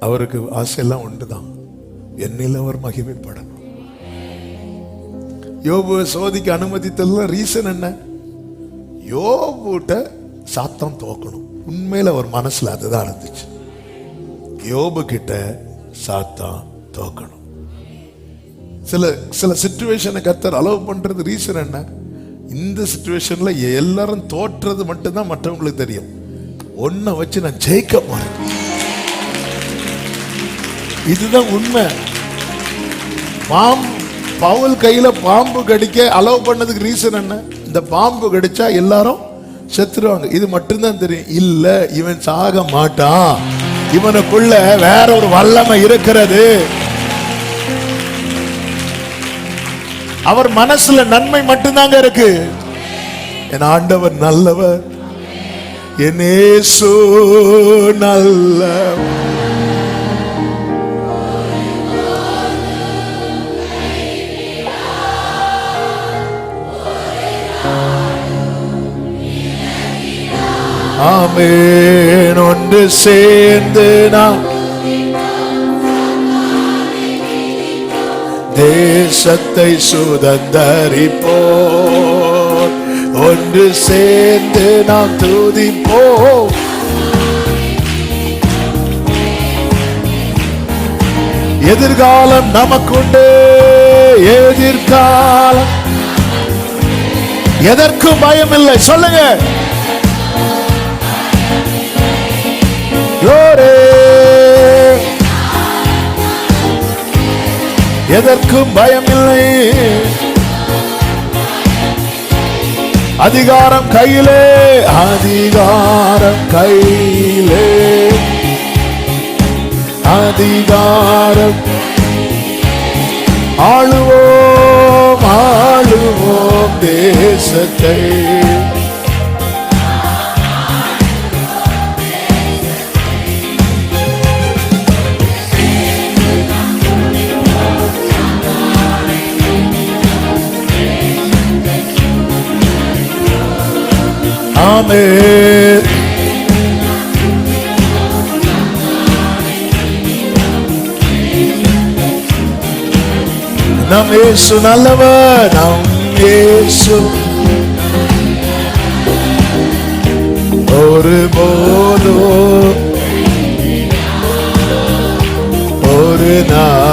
அவருக்கு ஆசையெல்லாம் உண்டுதான், என்னில் அவர் மகிமைப்படணும். யோபு சோதிக்க அனுமதித்ததுல ரீசன் என்ன? யோபுட்ட சாத்தான் தோக்கணும். உண்மையில அவர் மனசுல அதுதான் இருந்துச்சு. யோபு கிட்ட சாத்தான் தோக்கணும். சில சிச்சுவேஷனை கர்த்தர் அலோவ் பண்றது ரீசன் என்ன? இந்த சிச்சுவேஷன்ல எல்லாரும் தோற்றது மட்டும்தான் மற்றவங்களுக்கு தெரியும். ஒன்ன வச்சு நான் ஜெயிக்க போறேன், இதுதான் உண்மை. பவுல் கையில பாம்பு கடிக்க அலோவ் பண்ணதுக்கு ரீசன் என்ன? இந்த பாம்பு கடிச்சா எல்லாரும் செத்துருவாங்க, இது மட்டும்தான் தெரியும். இல்ல, இவன் சாக மாட்டான், இவனுக்குள்ள வேற ஒரு வல்லமை இருக்கிறது. அவர் மனசுல நன்மை மட்டும்தாங்க இருக்கு. என் ஆண்டவர் நல்லவர், என் இயேசு நல்லவர். ஆமென். ஒன்று சேர்ந்து நாம் தேசத்தை சுதந்தரிப்போம். ஒன்று சேர்ந்து நாம் துதிப்போம். எதிர்காலம் நமக்குண்டு, எதிர்காலம் எதற்கும் பயம் இல்லை. சொல்லுங்க, எதற்கும் பயமில்லை. அதிகாரம் கையிலே, அதிகாரம் கையிலே, அதிகாரம். ஆளுவோம், ஆளுவோம் தேசத்தை. ஆமென். நம் இயேசு நல்லவர், நம் இயேசு ஒருபோதும் ஒரு நாள்